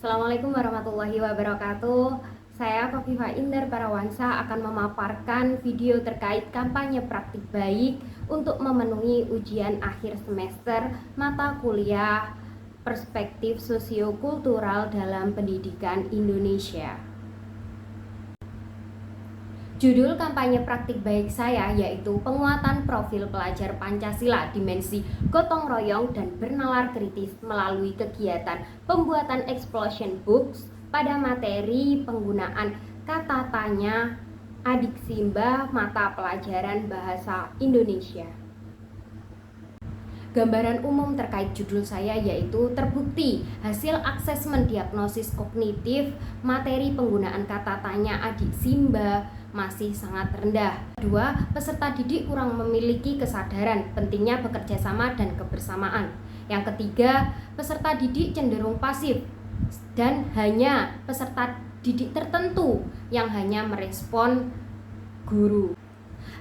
Assalamualaikum warahmatullahi wabarakatuh. Saya Kofifa Indar Parawansa akan memaparkan video terkait kampanye praktik baik untuk memenuhi ujian akhir semester mata kuliah Perspektif Sosiokultural dalam Pendidikan Indonesia. Judul kampanye praktik baik saya yaitu penguatan profil pelajar Pancasila dimensi gotong royong dan bernalar kritis melalui kegiatan pembuatan explosion books pada materi penggunaan kata tanya adik Simba mata pelajaran bahasa Indonesia. Gambaran umum terkait judul saya yaitu terbukti hasil asesmen diagnosis kognitif materi penggunaan kata tanya adik Simba masih sangat rendah. Kedua, peserta didik kurang memiliki kesadaran pentingnya bekerja sama dan kebersamaan. Yang ketiga, peserta didik cenderung pasif dan hanya peserta didik tertentu yang hanya merespon guru.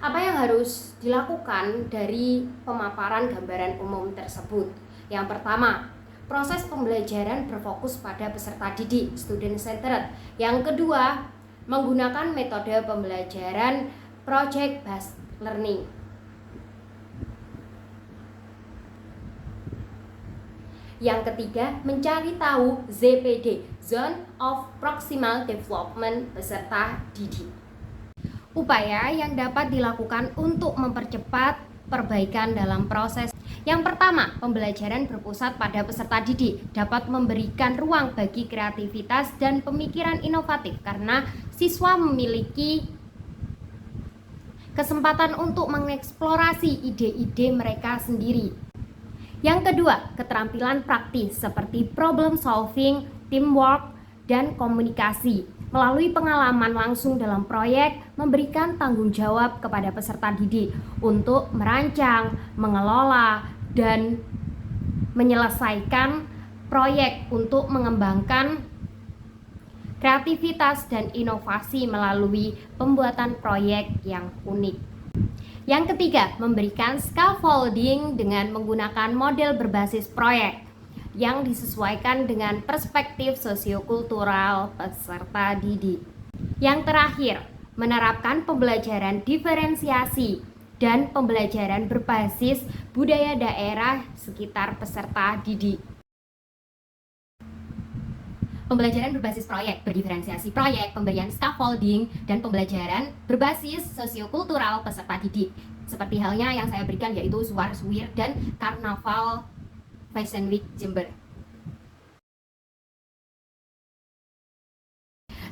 Apa yang harus dilakukan dari pemaparan gambaran umum tersebut? Yang pertama, proses pembelajaran berfokus pada peserta didik, student centered. Yang kedua, menggunakan metode pembelajaran project based learning. Yang ketiga, mencari tahu ZPD, Zone of Proximal Development peserta didik. Upaya yang dapat dilakukan untuk mempercepat perbaikan dalam proses. Yang pertama, pembelajaran berpusat pada peserta didik dapat memberikan ruang bagi kreativitas dan pemikiran inovatif karena siswa memiliki kesempatan untuk mengeksplorasi ide-ide mereka sendiri. Yang kedua, keterampilan praktis seperti problem solving, teamwork, dan komunikasi. Melalui pengalaman langsung dalam proyek, memberikan tanggung jawab kepada peserta didik untuk merancang, mengelola, dan menyelesaikan proyek untuk mengembangkan kreativitas dan inovasi melalui pembuatan proyek yang unik. Yang ketiga, memberikan scaffolding dengan menggunakan model berbasis proyek yang disesuaikan dengan perspektif sosiokultural peserta didik. Yang terakhir, menerapkan pembelajaran diferensiasi dan pembelajaran berbasis budaya daerah sekitar peserta didik. Pembelajaran berbasis proyek, berdiferensiasi proyek, pemberian scaffolding, dan pembelajaran berbasis sosiokultural peserta didik. Seperti halnya yang saya berikan yaitu Suar Suwir dan Karnaval Fashion Week Jember.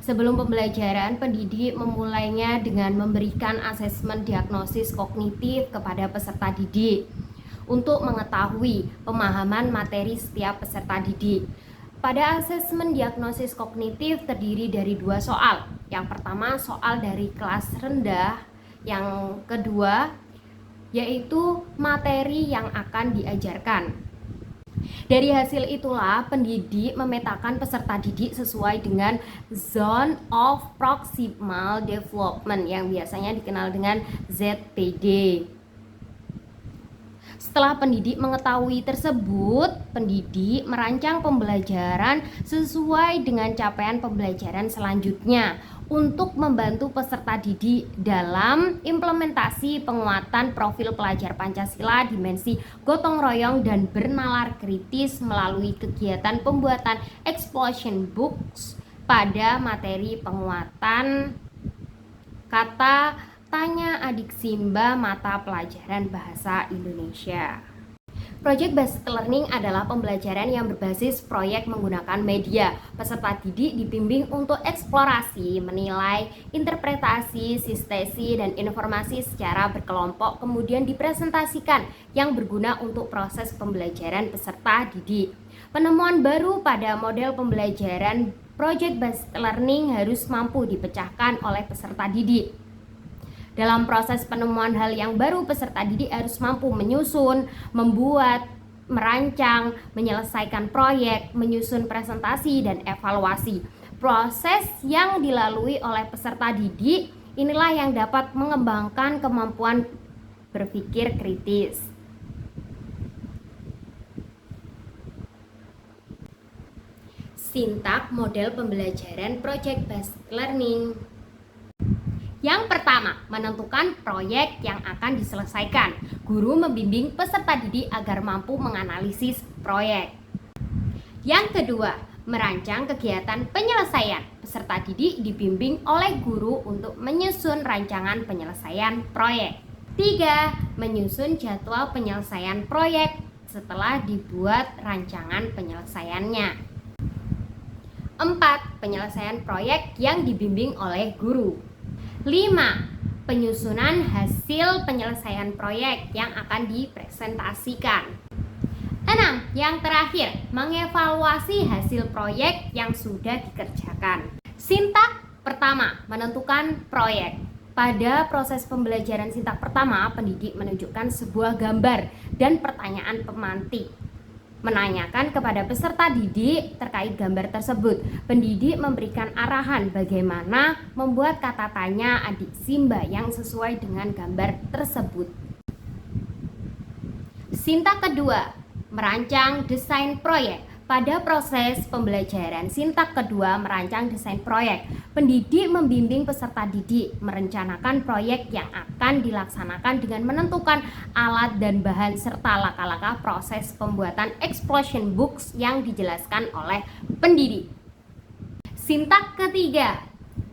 Sebelum pembelajaran, pendidik memulainya dengan memberikan asesmen diagnosis kognitif kepada peserta didik untuk mengetahui pemahaman materi setiap peserta didik. Pada asesmen diagnosis kognitif terdiri dari 2 soal. Yang pertama soal dari kelas rendah, yang kedua yaitu materi yang akan diajarkan. Dari hasil itulah pendidik memetakan peserta didik sesuai dengan Zone of Proximal Development yang biasanya dikenal dengan ZPD. Setelah pendidik mengetahui tersebut, pendidik merancang pembelajaran sesuai dengan capaian pembelajaran selanjutnya untuk membantu peserta didik dalam implementasi penguatan profil pelajar Pancasila dimensi gotong royong dan bernalar kritis melalui kegiatan pembuatan explosion books pada materi penguatan kata tanya adik Simba mata pelajaran bahasa Indonesia. Project based learning adalah pembelajaran yang berbasis proyek menggunakan media. Peserta didik dibimbing untuk eksplorasi, menilai, interpretasi, sintesi, dan informasi secara berkelompok kemudian dipresentasikan yang berguna untuk proses pembelajaran peserta didik. Penemuan baru pada model pembelajaran project based learning harus mampu dipecahkan oleh peserta didik. Dalam proses penemuan hal yang baru, peserta didik harus mampu menyusun, membuat, merancang, menyelesaikan proyek, menyusun presentasi, dan evaluasi. Proses yang dilalui oleh peserta didik inilah yang dapat mengembangkan kemampuan berpikir kritis. Sintak model pembelajaran project based learning. Yang pertama, menentukan proyek yang akan diselesaikan. Guru membimbing peserta didik agar mampu menganalisis proyek. Yang kedua, merancang kegiatan penyelesaian. Peserta didik dibimbing oleh guru untuk menyusun rancangan penyelesaian proyek. 3. Menyusun jadwal penyelesaian proyek setelah dibuat rancangan penyelesaiannya. 4. Penyelesaian proyek yang dibimbing oleh guru. 5. Penyusunan hasil penyelesaian proyek yang akan dipresentasikan. 6. Yang terakhir, mengevaluasi hasil proyek yang sudah dikerjakan. Sintak pertama, menentukan proyek. Pada proses pembelajaran sintak pertama, pendidik menunjukkan sebuah gambar dan pertanyaan pemantik. Menanyakan kepada peserta didik terkait gambar tersebut. Pendidik memberikan arahan bagaimana membuat kata tanya adik Simba yang sesuai dengan gambar tersebut. Sintak kedua, merancang desain proyek. Pada proses pembelajaran sintak kedua, merancang desain proyek, pendidik membimbing peserta didik merencanakan proyek yang akan dilaksanakan dengan menentukan alat dan bahan serta laka-laka proses pembuatan explosion books yang dijelaskan oleh pendidik. Sintak ketiga,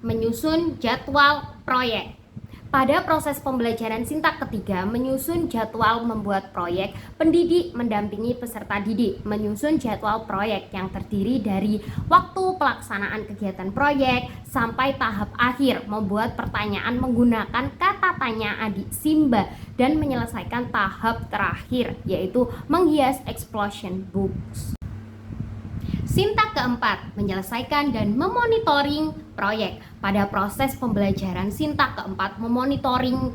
menyusun jadwal proyek. Pada proses pembelajaran sintak ketiga, menyusun jadwal membuat proyek, pendidik mendampingi peserta didik menyusun jadwal proyek yang terdiri dari waktu pelaksanaan kegiatan proyek sampai tahap akhir, membuat pertanyaan menggunakan kata tanya adik Simba dan menyelesaikan tahap terakhir, yaitu menghias explosion books. Sintak keempat, menyelesaikan dan memonitoring proyek. Pada proses pembelajaran sintak keempat, memonitoring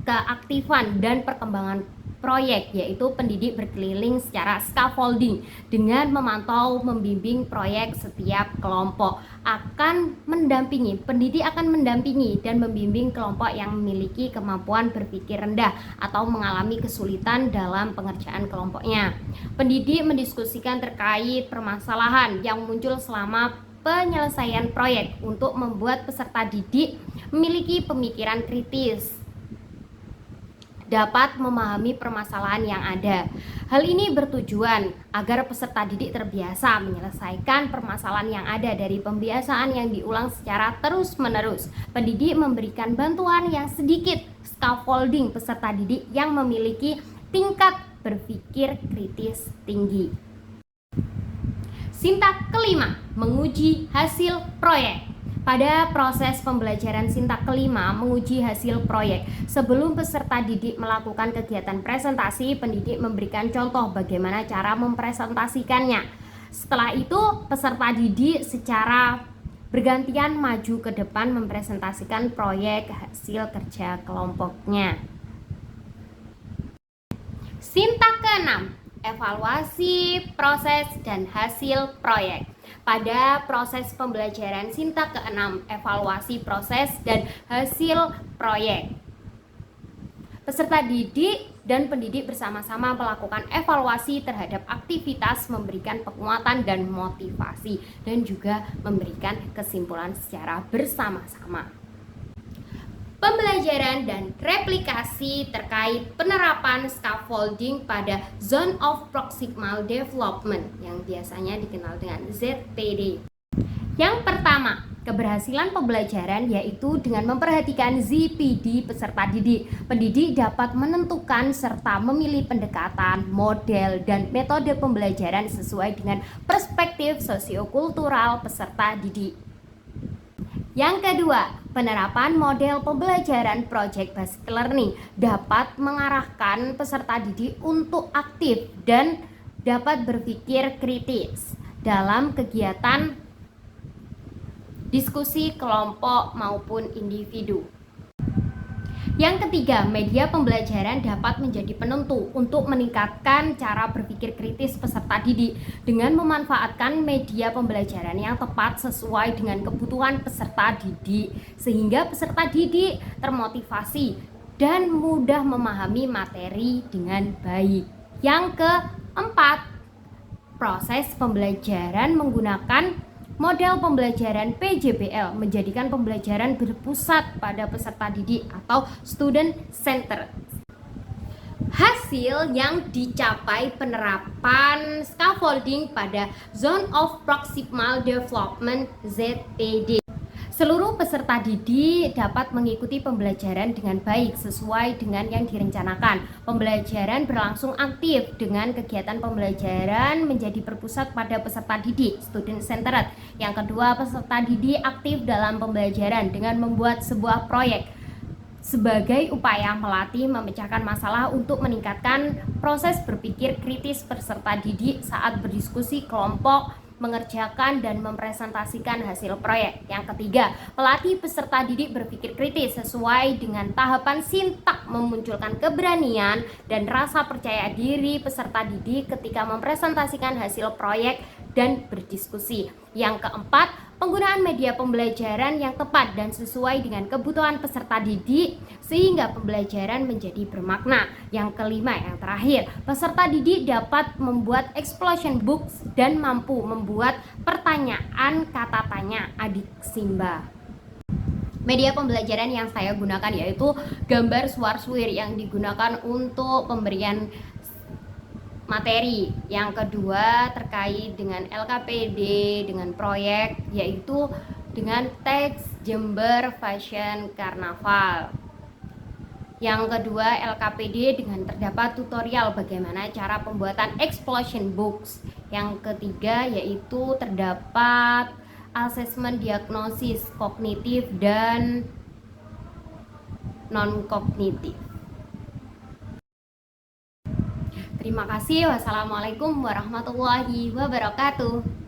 keaktifan dan perkembangan proyek, yaitu pendidik berkeliling secara scaffolding dengan memantau membimbing proyek setiap kelompok. Pendidik akan mendampingi dan membimbing kelompok yang memiliki kemampuan berpikir rendah atau mengalami kesulitan dalam pengerjaan kelompoknya. Pendidik mendiskusikan terkait permasalahan yang muncul selama penyelesaian proyek untuk membuat peserta didik memiliki pemikiran kritis, dapat memahami permasalahan yang ada. Hal ini bertujuan agar peserta didik terbiasa menyelesaikan permasalahan yang ada dari pembiasaan yang diulang secara terus-menerus. Pendidik memberikan bantuan yang sedikit scaffolding peserta didik yang memiliki tingkat berpikir kritis tinggi. Sintak kelima, menguji hasil proyek. Pada proses pembelajaran sintak kelima, menguji hasil proyek. Sebelum peserta didik melakukan kegiatan presentasi, pendidik memberikan contoh bagaimana cara mempresentasikannya. Setelah itu, peserta didik secara bergantian maju ke depan mempresentasikan proyek hasil kerja kelompoknya. Sintak keenam, evaluasi proses dan hasil proyek. Pada proses pembelajaran sintak keenam, evaluasi proses dan hasil proyek. Peserta didik dan pendidik bersama-sama melakukan evaluasi terhadap aktivitas, memberikan penguatan dan motivasi, dan juga memberikan kesimpulan secara bersama-sama. Pembelajaran dan replikasi terkait penerapan scaffolding pada Zone of Proximal Development yang biasanya dikenal dengan ZPD. Yang pertama, keberhasilan pembelajaran yaitu dengan memperhatikan ZPD peserta didik. Pendidik dapat menentukan serta memilih pendekatan, model, dan metode pembelajaran sesuai dengan perspektif sosiokultural peserta didik. Yang kedua, penerapan model pembelajaran project based learning dapat mengarahkan peserta didik untuk aktif dan dapat berpikir kritis dalam kegiatan diskusi kelompok maupun individu. Yang ketiga, media pembelajaran dapat menjadi penentu untuk meningkatkan cara berpikir kritis peserta didik dengan memanfaatkan media pembelajaran yang tepat sesuai dengan kebutuhan peserta didik, sehingga peserta didik termotivasi dan mudah memahami materi dengan baik. Yang keempat, Proses pembelajaran menggunakan model pembelajaran PJBL menjadikan pembelajaran berpusat pada peserta didik atau student center. Hasil yang dicapai penerapan scaffolding pada Zone of Proximal Development ZPD. Seluruh peserta didik dapat mengikuti pembelajaran dengan baik sesuai dengan yang direncanakan. Pembelajaran berlangsung aktif dengan kegiatan pembelajaran menjadi berpusat pada peserta didik, student centered. Yang kedua, peserta didik aktif dalam pembelajaran dengan membuat sebuah proyek sebagai upaya melatih memecahkan masalah untuk meningkatkan proses berpikir kritis peserta didik saat berdiskusi kelompok, mengerjakan dan mempresentasikan hasil proyek. Yang ketiga, pelatih peserta didik berpikir kritis sesuai dengan tahapan sintak memunculkan keberanian dan rasa percaya diri peserta didik ketika mempresentasikan hasil proyek dan berdiskusi. Yang keempat, penggunaan media pembelajaran yang tepat dan sesuai dengan kebutuhan peserta didik sehingga pembelajaran menjadi bermakna. Yang kelima, yang terakhir, peserta didik dapat membuat explosion books dan mampu membuat pertanyaan kata tanya adik Simba. Media pembelajaran yang saya gunakan yaitu gambar suar-suir yang digunakan untuk pemberian materi. Yang kedua terkait dengan LKPD, dengan proyek, yaitu dengan teks Jember Fashion Carnaval. Yang kedua LKPD dengan terdapat tutorial bagaimana cara pembuatan explosion books. Yang ketiga yaitu terdapat asesmen diagnosis kognitif dan non-kognitif. Terima kasih. Wassalamualaikum warahmatullahi wabarakatuh.